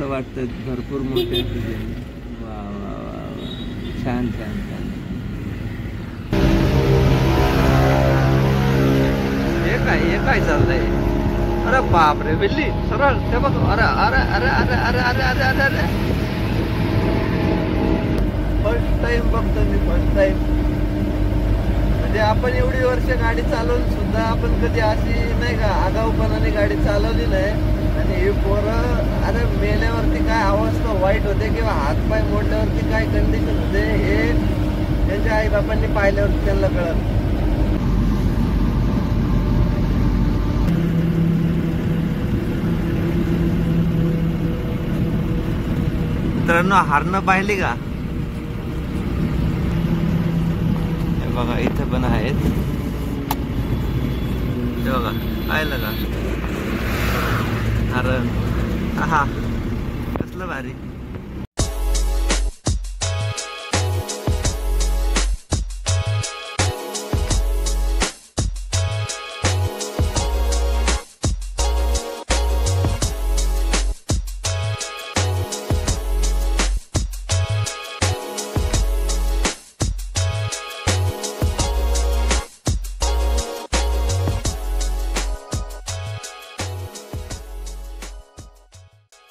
असं वाटतं भरपूर मोठे असते. वा वा वा वा, छान छान छान. हे काय चाललंय? अरे बापरे, बिल्ली सरळ ते बघ. अरे अरे अरे अरे अरे अरे अरे अरे अरे, फर्स्ट टाइम बघतो मी, फर्स्ट टाइम. म्हणजे आपण एवढी वर्ष गाडी चालवून सुद्धा आपण कधी अशी नाही का आगाऊपणाने गाडी चालवली नाही. आणि हे पोरं अरे मेल्यावरती काय अवस्था वाईट होते किंवा हातपाय मोडल्यावरती काय कंडिशन होते हे त्यांच्या आई बापांनी पाहिल्यावरती त्यांना कळत. मित्रांनो, हरणं पाहिली का? हे बघा इथे पण आहेत. हे बघा पाहिलं का हरण? हा कसलं भारी.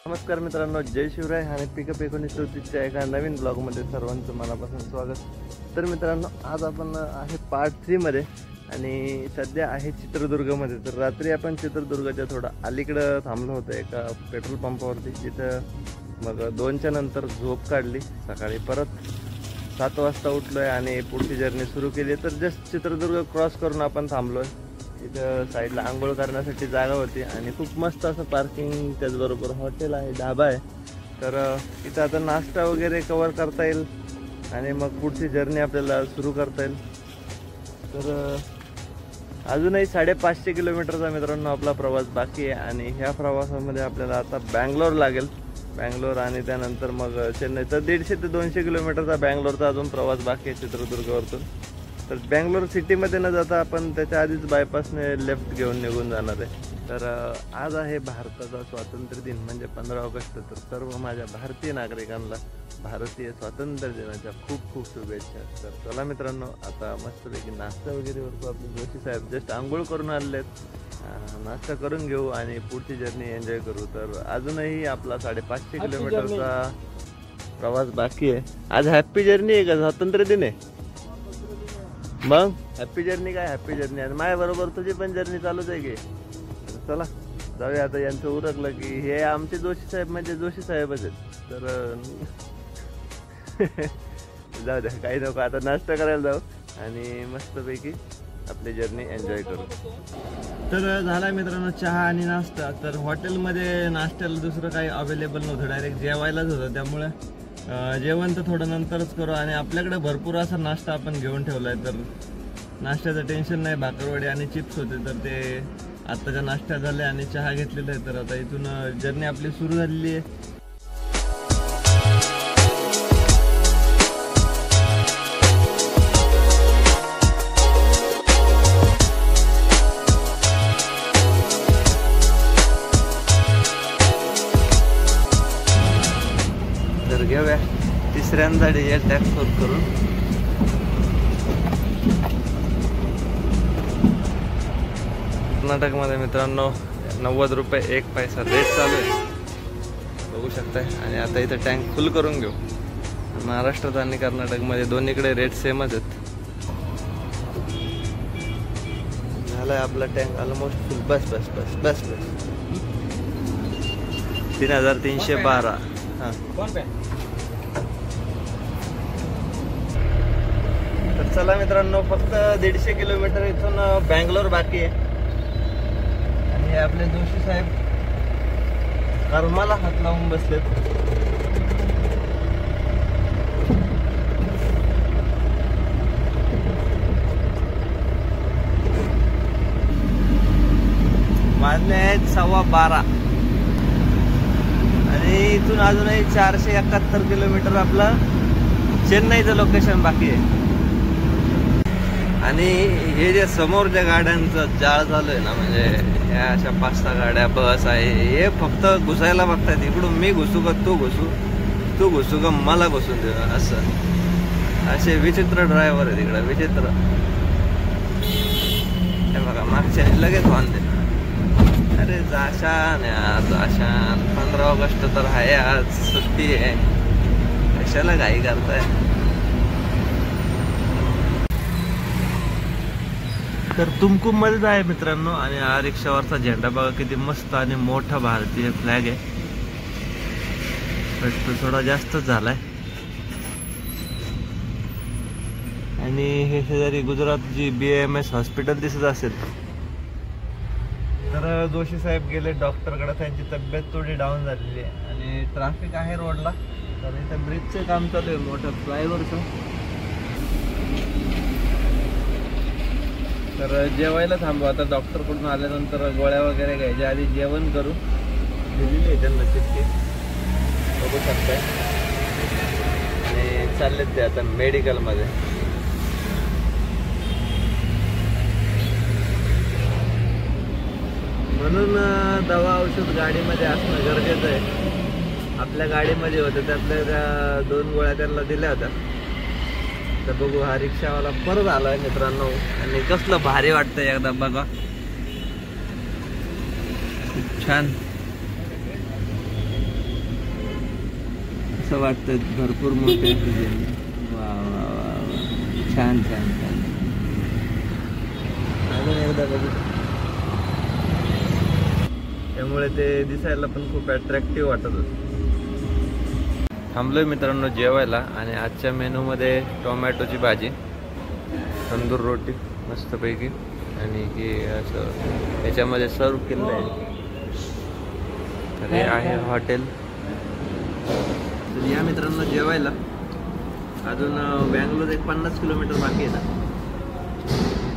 नमस्कार मित्रांनो, जय शिवराय आणि पिकअप 1934च्या एका नवीन ब्लॉगमध्ये सर्वांचं मनापासून स्वागत. तर मित्रांनो, आज आपण आहे पार्ट 3 मध्ये आणि सध्या आहे चित्रदुर्गमध्ये. तर रात्री आपण चित्रदुर्गच्या थोडं अलीकडं थांबलो होतो एका पेट्रोल पंपावरती, जिथं मग 2च्या नंतर झोप काढली. सकाळी परत 7 वाजता उठलोय आणि पुढची जर्नी सुरू केली. तर जस्ट चित्रदुर्ग क्रॉस करून आपण थांबलोय. इथं साईडला आंघोळ करण्यासाठी जागा होती आणि खूप मस्त असं पार्किंग, त्याचबरोबर हॉटेल आहे, ढाबा आहे. तर इथं आता नाश्ता वगैरे कवर करता येईल आणि मग पुढची जर्नी आपल्याला सुरू करता येईल. तर अजूनही 550 किलोमीटरचा मित्रांनो आपला प्रवास बाकी आहे आणि ह्या प्रवासामध्ये आपल्याला आता बँगलोर लागेल. बँगलोर आणि त्यानंतर मग चेन्नई. तर 150 ते 200 किलोमीटरचा बँगलोरचा अजून प्रवास बाकी आहे चित्रदुर्गवरतून. तर बँगलोर सिटीमध्ये न जाता आपण त्याच्या आधीच बायपासने लेफ्ट घेऊन निघून जाणार आहे. तर आज आहे भारताचा स्वातंत्र्य दिन, म्हणजे 15 ऑगस्ट. तर सर्व माझ्या भारतीय नागरिकांना भारतीय स्वातंत्र्य दिनाच्या खूप खूप शुभेच्छा. तर चला मित्रांनो, आता मस्तपैकी नाश्ता वगैरे करतो. आपले जोशी साहेब जस्ट आंघोळ करून आलेले आहेत. नाश्ता करून घेऊ आणि पुढची जर्नी एन्जॉय करू. तर अजूनही आपला 550 किलोमीटरचा प्रवास बाकी आहे. आज हॅप्पी जर्नी आहे का? स्वातंत्र्य दिन आहे मग हॅप्पी जर्नी काय हॅप्पी जर्नी. आणि माझ्या बरोबर तुझी पण जर्नी चालूच आहे की. चला जाऊया. आता यांचं उरकलं की हे आमचे जोशी साहेब म्हणजे जोशी साहेबच आहेत. तर जाऊ द्या, काही नको. आता नाश्ता करायला जाऊ आणि मस्तपैकी आपली जर्नी एन्जॉय करू. तर झाला मित्रांनो चहा आणि नाश्ता. तर हॉटेलमध्ये नाश्त्याला दुसरं काही अवेलेबल नव्हतं, डायरेक्ट जेवायलाच होतं. त्यामुळे जेवण तर थोडं नंतरच करू आणि आपल्याकडे भरपूर असा नाश्ता आपण घेऊन ठेवलाय. तर नाश्त्याचं टेन्शन नाही. भाकरवडी आणि चिप्स होते तर ते आत्ताच्या नाश्ता झाले आणि चहा घेतलेला आहे. तर आता इथून जर्नी आपली सुरू झालेली आहे. तर घेऊया तिसऱ्यांदा डिझेल टॅक्स करून. कर्नाटकमध्ये मित्रांनो 90 रुपये 1 पैसा रेट चालू आहे, बघू शकताय. आणि आता इथं टँक फुल करून घेऊ. महाराष्ट्रात आणि कर्नाटकमध्ये दोन्हीकडे रेट सेमच आहेत. झालाय आपला टँक ऑलमोस्ट फुल. बस बस बस बस बस 3312. हां तर चला मित्रांनो, फक्त 150 किलोमीटर इथून बँगलोर बाकी आहे. आणि हे आपले जोशी साहेब कर्माला हात लावून बसलेत. वाजले आहेत 12:15 आणि इथून अजूनही 471 किलोमीटर आपलं चेन्नईचं लोकेशन बाकी आहे. आणि हे जे समोरच्या गाड्यांचं जाळ चालू आहे ना, म्हणजे ह्या अशा 5-6 गाड्या बस आहे, हे फक्त घुसायला बघतात. इकडून मी घुसू का तू घुसू, तू घुसू का मला घुसून दे, असं. असे विचित्र ड्रायव्हर आहे तिकडे, विचित्र. हे बघा मागच्याने लगेच हॉर्न दे. अरे जाशान यार, जाशान. 15 ऑगस्ट तर आहे, आज सुट्टी आहे, कशाला घाई करताय. तर तुमकुम मध्येच आहे मित्रांनो. आणि हा रिक्षावरचा झेंडा बघा किती मस्त आणि मोठा भारतीय फ्लॅग आहे. पण थोडा जास्तच झालाय. आणि हे शेजारी गुजरात जी BAMS हॉस्पिटल दिसत असेल, तर जोशी साहेब गेले डॉक्टरकडे. त्यांची तब्येत थोडी डाऊन झालेली आहे आणि ट्रॅफिक आहे रोडला. तर इथं ब्रिजचं काम चालू आहे, मोठं फ्लायओव्हरचं. तर जेवायला थांबू आता. डॉक्टरकडून आल्यानंतर गोळ्या वगैरे घ्यायच्या आधी जेवण करू. दिलेली आहे त्यांना चिठ्ठी, बघू शकताय. आणि चाललेत ते आता मेडिकलमध्ये. म्हणून दवा औषध गाडीमध्ये असणं गरजेचं आहे. आपल्या गाडीमध्ये होतं, त्यातल्या त्या 2 गोळ्या त्यांना दिल्या होत्या. तर बघू, हा रिक्षावाला परत आलाय मित्रांनो. आणि कसलं भारी वाटतंय एकदा बघा, खूप छान असं वाटतंय. भरपूर मोठे, वा वा वा, छान छान छान. अजून एकदा बघू. त्यामुळे ते दिसायला पण खूप अट्रॅक्टिव्ह वाटत होतं. थांबलोय मित्रांनो जेवायला. आणि आजच्या मेनूमध्ये टोमॅटोची भाजी, तंदूर रोटी मस्तपैकी, आणि की असं याच्यामध्ये सर्व केलेलं आहे. तर हे आहे हॉटेल. तर या मित्रांनो जेवायला. अजून बँगलोर एक 50 किलोमीटर बाकी आहे ना.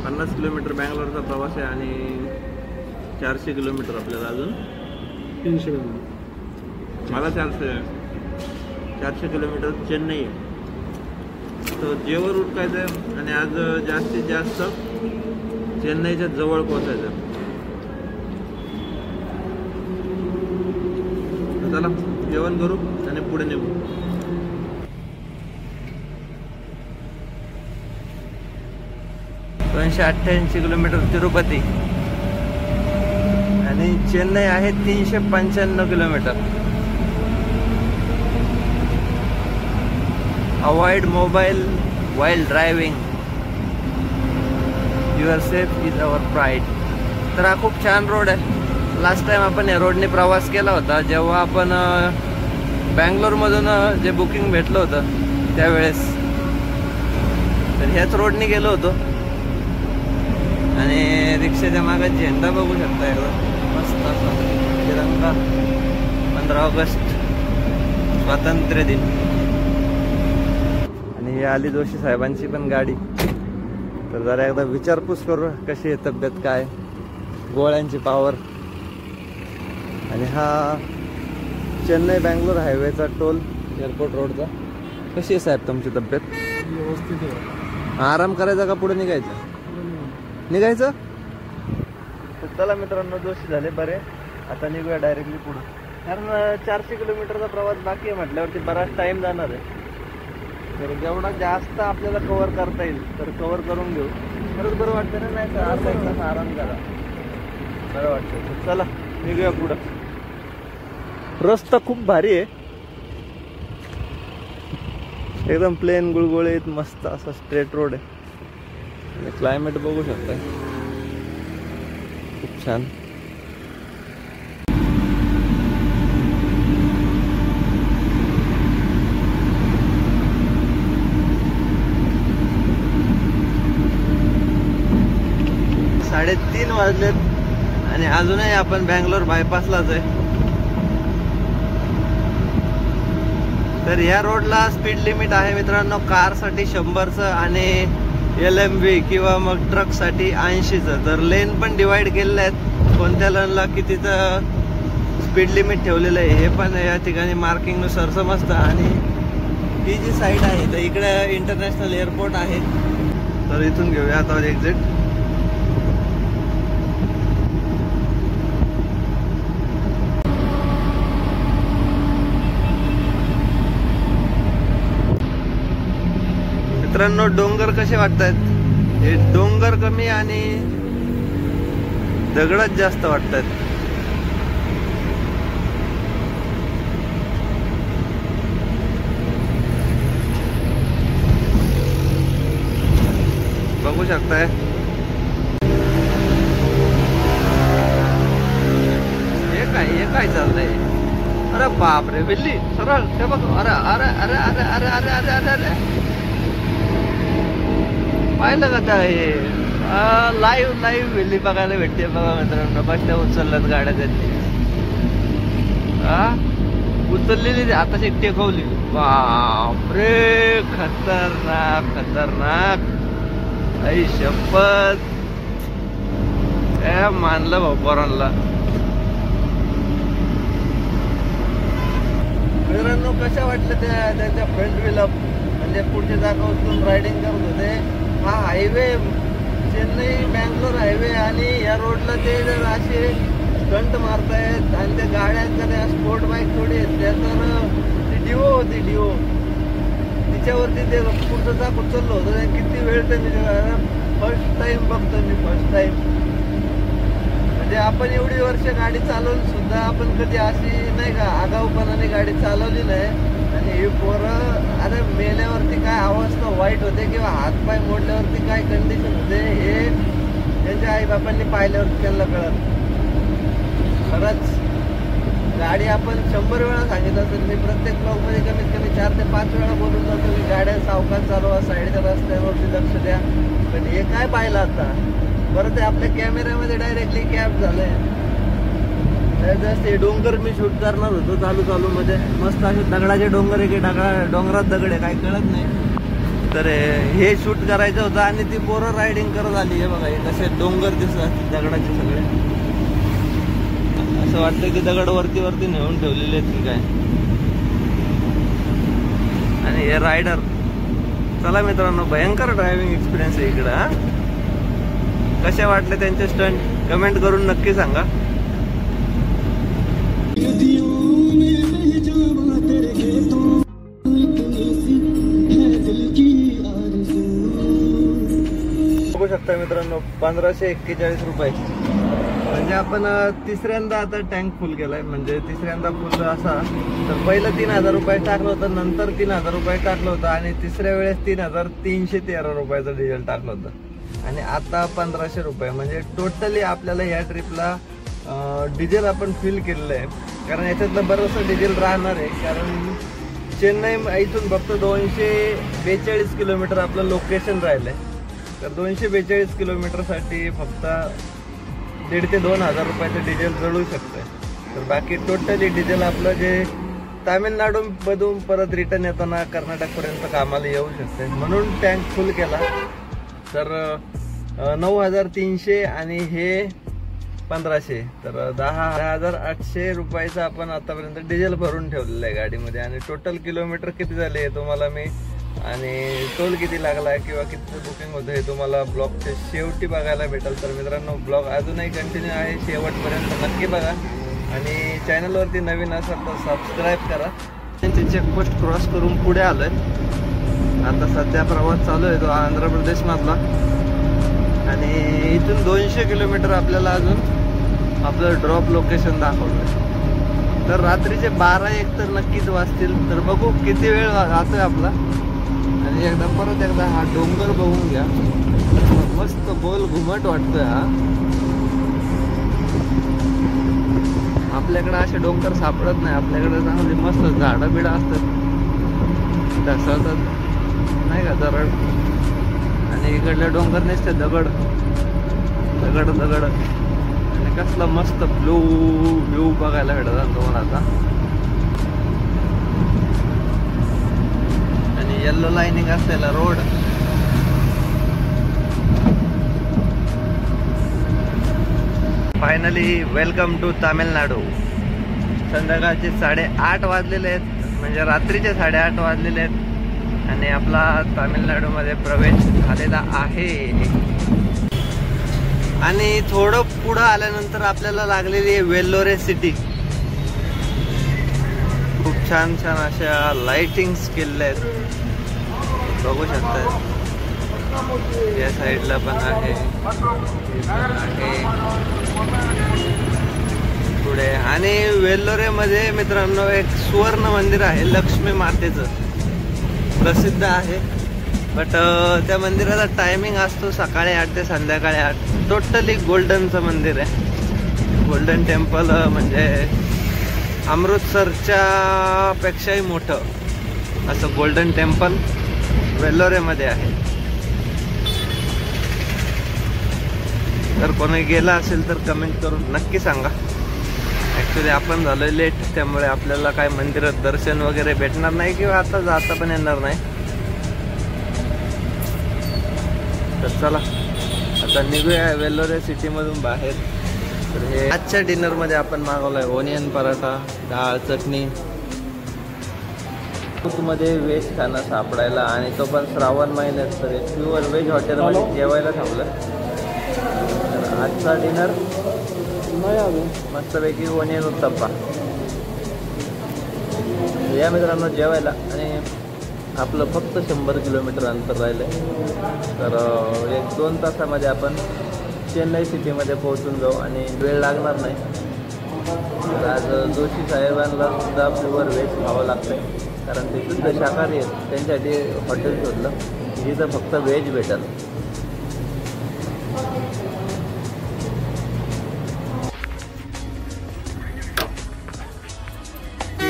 50 किलोमीटर बँगलोरचा प्रवास आहे. आणि 400 किलोमीटर आपल्याला अजून. 300 मला 400 किलोमीटर चेन्नई आहे. तर जेवर उठकायचं आहे. आणि आज जास्तीत जास्त चेन्नईच्या जवळ पोहोचायचं. चला जेवण करू आणि पुढे निघू. तो 288 किलोमीटर तिरुपती. आणि चेन्नई आहे 395 kilometre. Avoid mobile while driving. Your safe is our pride. तर हा खूप छान रोड आहे. लास्ट टाइम आपण या रोडने प्रवास केला होता, जेव्हा आपण बँगलोरमधून जे बुकिंग भेटलं होतं त्यावेळेस. तर ह्याच रोडने गेलो होतो. आणि रिक्षाच्या मागे झेंडा बघू शकता एकदम मस्त असा तिरंगा. 15 ऑगस्ट स्वातंत्र्य दिन. आणि ही आली जोशी साहेबांची पण गाडी. तर जरा एकदा विचारपूस करू कशी आहे तब्येत, काय गोळ्यांची पावर. आणि हा चेन्नई बँगलोर हायवेचा टोल एअरपोर्ट रोडचा. कशी आहे साहेब तुमची तब्येत? व्यवस्थित आहे. आराम करायचा का पुढे निघायचं? निघायचं. तर चला मित्रांनो, जोशी झाले बरे. आता निघूया डायरेक्टली पुढे. कारण 400 किलोमीटरचा प्रवास बाकी आहे म्हटल्यावरती बराच टाइम जाणार आहे. तर जेवढा जास्त आपल्याला कव्हर करता येईल तर कव्हर करून घेऊ. खरंच बरं वाटतं ना, नाही तर अर्धा एक तास आराम करा, बरं वाटतं. चला निघूया पुढं. रस्ता खूप भारी आहे, एकदम प्लेन गुळगुळीत मस्त असा स्ट्रेट रोड आहे. क्लायमेट बघू शकता खूप छान. साडेतीन वाजलेत आणि अजूनही आपण बँगलोर बायपासलाच आहे. तर ह्या रोडला स्पीड लिमिट आहे मित्रांनो कारसाठी 100चं आणि LMV किंवा मग ट्रकसाठी 80चं. तर लेन पण डिवाइड केलेले आहेत, कोणत्या लेनला कितीचं स्पीड लिमिट ठेवलेलं आहे हे पण या ठिकाणी मार्किंगनुसार समजतं. आणि ही जी साईड आहे तर इकडे इंटरनॅशनल एअरपोर्ट आहे तर इथून घेऊया आता एक्झिट. मित्रांनो डोंगर कसे वाटतायत? हे डोंगर कमी आणि दगडच जास्त वाटतायत. बघू शकताय हे काय चाललंय. अरे बापरे बिल्ली सरळ ते बघ. अरे अरे अरे अरे अरे अरे अरे अरे अरे पाहिलं का त्या हे लाईव्ह बिल्ली बघायला भेटते. बघा मित्रांनो कशा उचलल्यात गाड्या त्यांनी. उचललेली आता टेकवली. बापरे खतरनाक खतरनाक. आई शपथ मानलं भाऊ पोरांना. मित्रांनो कशा वाटलं त्यांच्या फ्रंट व्हील अप म्हणजे पुढच्या जागा उचलून रायडिंग करत होते. हा हायवे चेन्नई बँगलोर हायवे आणि या रोडला ते जर असे स्टंट मारतायत आणि त्या गाड्यांच्या त्या स्पोर्ट बाईक थोडी आहेत त्या तर ती डिओ होती. डिओ तिच्यावरती ते पुढचं चाक उचललं होतं. किती वेळ त्यांनी फर्स्ट टाइम बघतो मी. फर्स्ट टाइम म्हणजे आपण एवढी वर्ष गाडी चालवून सुद्धा आपण कधी अशी नाही का आगाऊपणाने गाडी चालवली नाही. आणि हे पोरं अरे मेल्यावरती काय अवस्था वाईट होते किंवा हातपाय मोडल्यावरती काय कंडिशन होते हे त्यांच्या आईबापांनी पाहिल्यावरती त्यांना कळत. खरंच गाडी आपण 100 वेळा सांगितलं असेल. मी प्रत्येक ब्लॉगमध्ये कमीत कमी 4 ते 5 वेळा बोलून जातो की गाड्या सावकाश चालवा, साईडच्या रस्त्यावरती लक्ष द्या. पण हे काय पाहिलं आता बरं ते आपल्या कॅमेऱ्यामध्ये डायरेक्टली कॅप झालंय. जस्ट हे डोंगर मी शूट करणार होतो चालू मध्ये. मस्त असे दगडाचे डोंगर आहे की डोंगरात दगड आहे काही कळत नाही. तर हे शूट करायचं होतं आणि ती पोरं रायडिंग करत आली. हे बघा हे कसे डोंगर दिसतात दगडाचे सगळे. असं वाटतं की दगड वरती नेऊन ठेवलेले आहेत की काय. आणि हे रायडर चला मित्रांनो भयंकर ड्रायव्हिंग एक्सपिरियन्स आहे इकडं. हा कसे वाटले त्यांचे स्टंट कमेंट करून नक्की सांगा. बघू शकता मित्रांनो 1541 रुपये म्हणजे आपण तिसऱ्यांदा आता टँक फुल केलाय. म्हणजे तिसऱ्यांदा फुल असा तर पहिलं 3000 रुपये टाकलं होतं, नंतर 3000 रुपये टाकलं होतं आणि तिसऱ्या वेळेस 3313 रुपयाचं डिझेल टाकलं होतं आणि आता 1500 रुपये. म्हणजे टोटली आपल्याला ह्या ट्रिपला डिझेल आपण फिल केलेलं आहे. कारण याच्यातलं बरंचसं डिझेल राहणार आहे. कारण चेन्नई इथून फक्त 242 किलोमीटर आपलं लोकेशन राहिलंय. तर 242 किलोमीटरसाठी फक्त 1,500 ते 2,000 रुपयाचं डिझेल जळू शकतंय. तर बाकी टोटली डिझेल आपलं जे तामिळनाडूमधून परत रिटर्न येताना कर्नाटकपर्यंत कामाला येऊ शकते. म्हणून टँक फुल केला. तर 9,300 आणि हे 1500 तर 10,800 रुपयाचं आपण आतापर्यंत डिझेल भरून ठेवलेलं आहे गाडीमध्ये. आणि टोटल किलोमीटर किती झाले हे तुम्हाला मी आणि टोल किती लागला किंवा किती बुकिंग होतं हे तुम्हाला ब्लॉगच्या शेवटी बघायला भेटेल. तर मित्रांनो ब्लॉग अजूनही कंटिन्यू आहे, शेवटपर्यंत नक्की बघा. आणि चॅनलवरती नवीन असाल तर सबस्क्राईब करा. त्यांची चेकपोस्ट क्रॉस करून पुढे आलोय. आता सध्या प्रवास चालू आहे तो आंध्र प्रदेशमधला आणि इथून 200 किलोमीटर आपल्याला अजून आपलं ड्रॉप लोकेशन दाखवलं. तर रात्रीचे 12-1 तर नक्कीच वाजतील. तर बघू किती वेळ राहतोय आपला. आणि परत एकदा हा डोंगर बघून घ्या. मस्त गोल घुमट वाटतोय हा. आपल्याकडे असे डोंगर सापडत नाही. आपल्याकडे चांगली मस्त झाडं बिडं असतात ढसाळतात नाही का दरड. आणि इकडले डोंगर नसते दगड दगड दगड. आणि कसला मस्त ब्लू व्ह्यू बघायला भेटतात तुम्हाला आता. आणि येल्लो लाईनिंग असलेला road. Finally welcome to Tamil Nadu. संध्याकाळचे 8:30 वाजलेले आहेत म्हणजे रात्रीचे 8:30 वाजलेले आहेत. आणि आपला तामिळनाडूमध्ये प्रवेश झालेला आहे. आणि थोडं पुढं आल्यानंतर आपल्याला लागलेली आहे वेल्लोरे सिटी. खूप छान छान अशा लाइटिंग्स केलेल्या आहेत, बघू शकता. या साईडला पण आहे, पुढे. आणि वेल्लोरे मध्ये मित्रांनो एक सुवर्ण मंदिर आहे, लक्ष्मी मातेचं, प्रसिद्ध आहे. बट त्या मंदिराचा टायमिंग असतो सकाळी 8 ते संध्याकाळी 8. टोटली गोल्डनचं मंदिर आहे. गोल्डन टेम्पल म्हणजे अमृतसरच्या पेक्षाही मोठं असं गोल्डन टेम्पल वेल्लोरेमध्ये आहे. तर कोणी गेला असेल तर कमेंट करून नक्की सांगा. ॲक्च्युली आपण झालोय लेट, त्यामुळे आपल्याला काय मंदिरात दर्शन वगैरे भेटणार नाही किंवा आता जाता पण येणार नाही. तर चला आता निघूया वेल्लोरे सिटीमधून बाहेर. तर हे आजच्या डिनरमध्ये आपण मागवलं आहे ओनियन पराठा, डाळ, चटणी. मध्ये व्हेज खाणं सापडायला, आणि तो पण श्रावण महिन्यात. तर प्युअर व्हेज हॉटेलमध्ये जेवायला थांबलं. तर आजचा डिनर मस्तपैकी ओनियन उत्तप्पा. या मित्रांनो जेवायला. आणि आपलं फक्त 100 किलोमीटर अंतर राहिलं. तर 1-2 तासामध्ये आपण चेन्नई सिटीमध्ये पोहोचून जाऊ आणि वेळ लागणार नाही. तर आज जोशी साहेबांना सुद्धा प्युअर व्हेज खावं लागतं, कारण ते शुद्ध शाकाहारी आहेत. त्यांच्यासाठी हॉटेल शोधलं जिथं फक्त व्हेज भेटेल.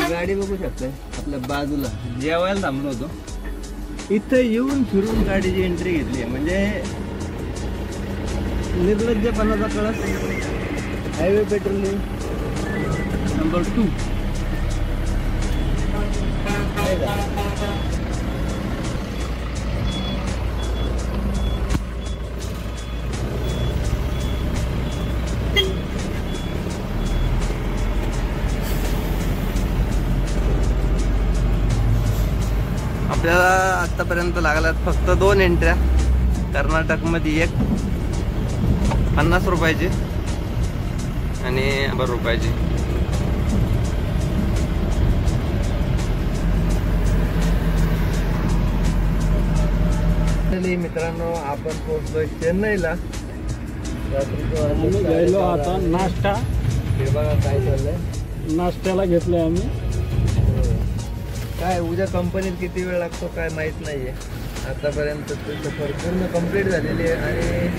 गाडी बघू शकताय आपल्या बाजूला. जेवायला थांबलो होतो, इथं येऊन फिरून गाडीची एंट्री घेतली. म्हणजे निर्लज्जपणाचा कळस. हायवे पेट्रोलिंग नंबर 2 आहे का? आपल्याला आतापर्यंत लागल्यात फक्त 2 एंट्र्या. कर्नाटकमध्ये एक 50 रुपयाची आणि 100 रुपयाची. मित्रांनो आपण पोहोचलोय चेन्नईला. गेलो आता नाश्ता. हे बघा काय चाललंय. नाश्त्याला घेतलंय आम्ही. काय उद्या कंपनीत किती वेळ लागतो काय माहीत नाहीये. आतापर्यंत सफर पूर्ण कंप्लीट झालेली आहे आणि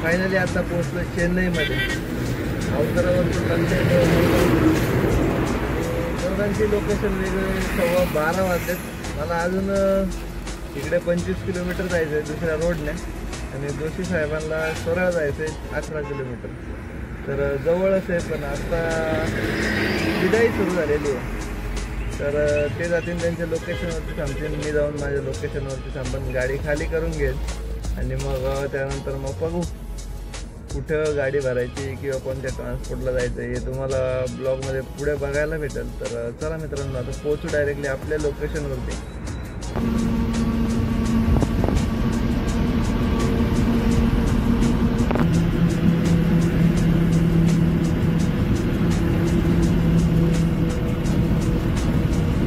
फायनली आता पोहोचलो चेन्नईमध्ये. अवतरावरती दोघांची लोकेशन वेगवेगळी. 12:15 वाजलेत. मला अजून इकडे 25 किलोमीटर जायचं आहे दुसऱ्या रोडने, आणि जोशी साहेबांना सरळ जायचं आहे 18 किलोमीटर. तर जवळच आहे, पण आता विदाई सुरू झालेली आहे. तर ते जातील त्यांच्या लोकेशनवरती थांबतील, मी जाऊन माझ्या लोकेशनवरती थांबून गाडी खाली करून घेईल. आणि मग त्यानंतर मग बघू कुठं गाडी भरायची किंवा कोणत्या ट्रान्सपोर्टला जायचं हे तुम्हाला ब्लॉगमध्ये पुढे बघायला भेटेल. तर चला मित्रांनो आता पोहोचू डायरेक्टली आपल्या लोकेशनवरती.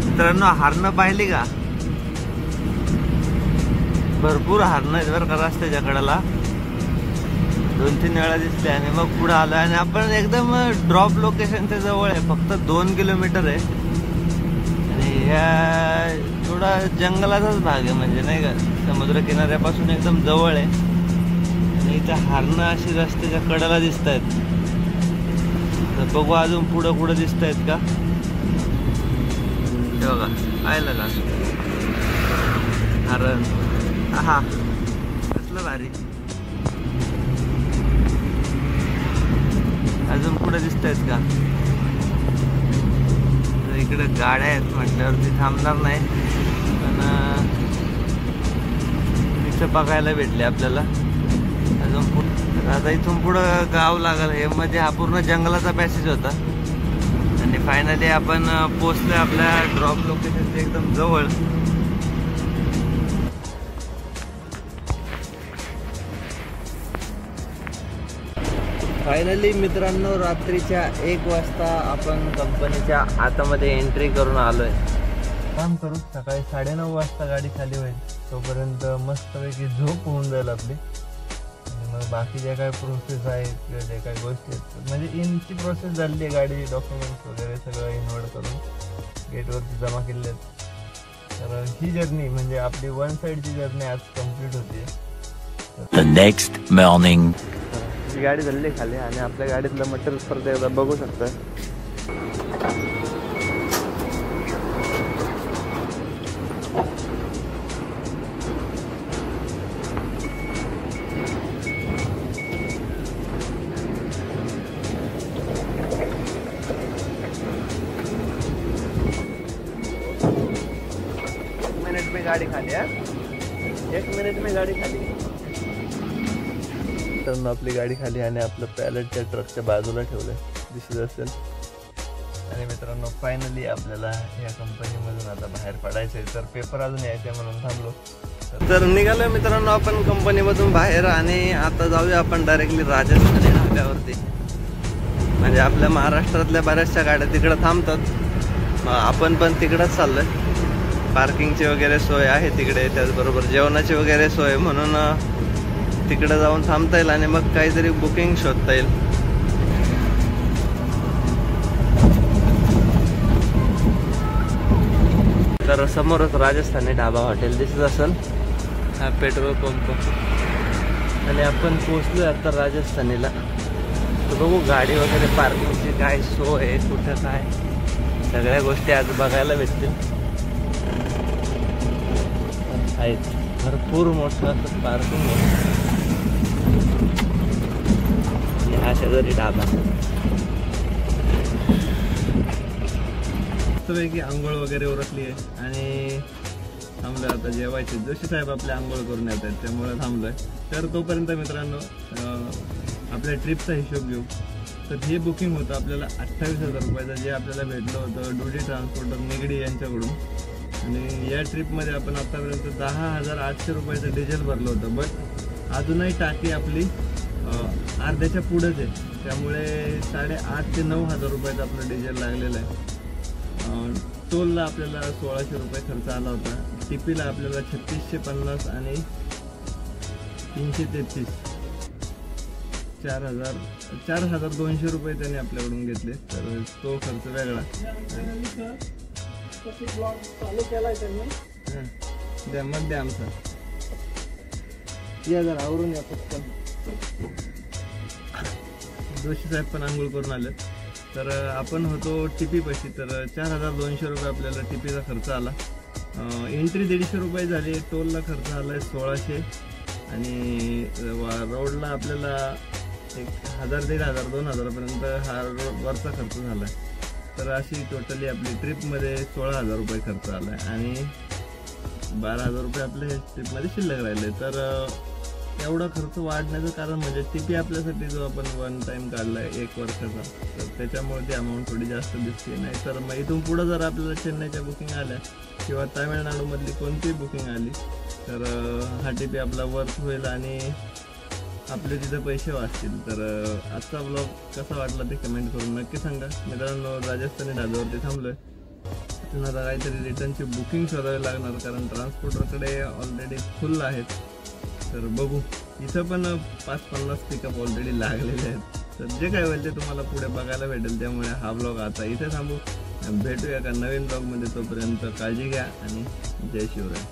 मित्रांनो हरणं पाहिली का? भरपूर हरणं आहेत बरं का रस्त्याच्या कडेला. 2-3 वेळा दिसले. आणि मग पुढे आलो आणि आपण एकदम ड्रॉप लोकेशनच्या जवळ आहे. फक्त 2 किलोमीटर आहे आणि या थोडा जंगलाचाच भाग आहे, म्हणजे नाही का, समुद्र किनाऱ्यापासून एकदम जवळ आहे. आणि इथं हरणं अशी रस्त्याच्या कडेला दिसत आहेत. तर बघू अजून पुढं कुठं दिसत आहेत का. हे बघा पाहिलं का हरण. हा कसलं भारी. अजून पुढे दिसत आहेत का. इकडे गाड्या आहेत म्हटल्यावरती थांबणार नाही, पण इथं बघायला भेटले आपल्याला. अजून पुढे आता इथून पुढं गाव लागल. हे मध्ये हा पूर्ण जंगलाचा पॅसेज होता. आणि फायनली आपण पोचलोय आपल्या ड्रॉप लोकेशनच्या एकदम जवळ. फायनली मित्रांनो रात्रीच्या 1 वाजता आपण कंपनीच्या आतमध्ये एंट्री करून आलोय. काम करू सकाळी 9:30 वाजता गाडी खाली होईल, तोपर्यंत मस्तपैकी झोप होऊन जाईल आपली. आणि मग बाकी जे काय प्रोसेस आहेत किंवा जे काही गोष्टी आहेत म्हणजे इनची प्रोसेस झाली आहे. गाडी डॉक्युमेंट्स वगैरे सगळं इनवर्ड करून गेटवरती जमा केले आहेत. तर ही जर्नी म्हणजे आपली वन साईडची जर्नी आज कंप्लीट होती. The next morning. ही गाडी झालेली खाली आणि आपल्या गाडीतलं मटेरियल परत एकदा बघू शकता. गाडी खाली आहे. 1 मिनिट में गाडी खाली. तर आपली गाडी खाली आणि आपलं पॅलेट त्या ट्रकच्या बाजूला ठेवलंय दिसत असेल. आणि मित्रांनो फायनली आपल्याला या कंपनीमधून आता बाहेर पडायचं आहे. तर पेपर अजून यायचे म्हणून थांबलो. तर निघालोय मित्रांनो आपण कंपनीमधून बाहेर आणि आता जाऊया आपण डायरेक्टली राजस्थानी ढाब्यावरती. म्हणजे आपल्या महाराष्ट्रातल्या बऱ्याचशा गाड्या तिकडं थांबतात, आपण पण तिकडंच चाललोय. पार्किंगची वगैरे सोय आहे तिकडे, त्याचबरोबर जेवणाची वगैरे सोय, म्हणून तिकडे जाऊन थांबता येईल आणि मग काहीतरी बुकिंग शोधता येईल. तर समोरच राजस्थानी ढाबा हॉटेल दिसत असेल, हा पेट्रोल पंप. आणि आपण पोहोचलोय आता राजस्थानीला. तर बघू गाडी वगैरे पार्किंगची काय सोय आहे, कुठं काय, सगळ्या गोष्टी आज बघायला भेटतील. आहेत भरपूर मोठं असं पार्किंग आहे. हा शेजारी ढाबा. मस्तपैकी आंघोळ वगैरे उरकली आहे आणि थांबलोय आता जेवायचे. जोशी साहेब आपले आंघोळ करून येत आहेत त्यामुळे थांबलोय. तर तोपर्यंत मित्रांनो आपल्या ट्रिपचा हिशोब घेऊ. तर हे बुकिंग होतं आपल्याला 28,000 रुपयाचं, जे आपल्याला भेटलं होतं डुडी ट्रान्सपोर्टर निगडी यांच्याकडून. आणि या ट्रिपमध्ये आपण आतापर्यंत 10,800 रुपयाचं डिझेल भरलं होतं. बट अजूनही टाकी आपली अर्ध्याच्या पुढंच आहे, त्यामुळे 8,500 ते 9,000 रुपयाचं आपलं डिझेल लागलेलं आहे. टोलला आपल्याला 1,600 रुपये खर्च आला होता. टीपीला आपल्याला 3650 आणि 333 4,200 रुपये त्याने आपल्याकडून घेतले. तर तो खर्च वेगळा. द्या मग द्या आमचा या जरा आवरून या पटकन. जोशी साहेब पण आंघोळ करून आले. तर आपण होतो टीपी पाशी. तर 4,200 रुपये आपल्याला टीपीचा खर्च आला. एंट्री 150 रुपये झाली. टोलला खर्च आला आहे 1,600 आणि रोडला आपल्याला 1,000, 1,500, 2,000 हा वरचा खर्च झाला आहे. तर अशी टोटली आपली ट्रिपमध्ये 16,000 रुपये खर्च आला आहे आणि 12,000 रुपये आपल्या ट्रिपमध्ये शिल्लक राहिले. तर एवढा खर्च वाढण्याचं कारण म्हणजे टीपी आपल्यासाठी जो आपण वन टाइम काढला आहे 1 वर्षाचा, तर त्याच्यामुळे ती अमाऊंट थोडी जास्त दिसते. नाही तर मग इथून पुढं जर आपल्याला चेन्नईच्या बुकिंग आल्या किंवा तामिळनाडूमधली कोणतीही बुकिंग आली तर हा टीपी आपला वर्थ होईल आणि आपले तिथे पैसे वाचतील. तर आजचा ब्लॉग कसा वाटला ते कमेंट करून नक्की सांगा. मित्रांनो राजस्थानी ढाब्यावरती थांबलोय. तिथून आता काहीतरी रिटर्नची बुकिंग शोधावी लागणार कारण ट्रान्सपोर्टरकडे ऑलरेडी फुल आहेत. तर बघू, इथं पण 5-50 पिकअप ऑलरेडी लागलेले आहेत. तर जे काय होईल ते तुम्हाला पुढे बघायला भेटेल. त्यामुळे हा ब्लॉग आता इथे थांबू. भेटूया का नवीन ब्लॉगमध्ये. तोपर्यंत काळजी घ्या आणि जय शिवराय.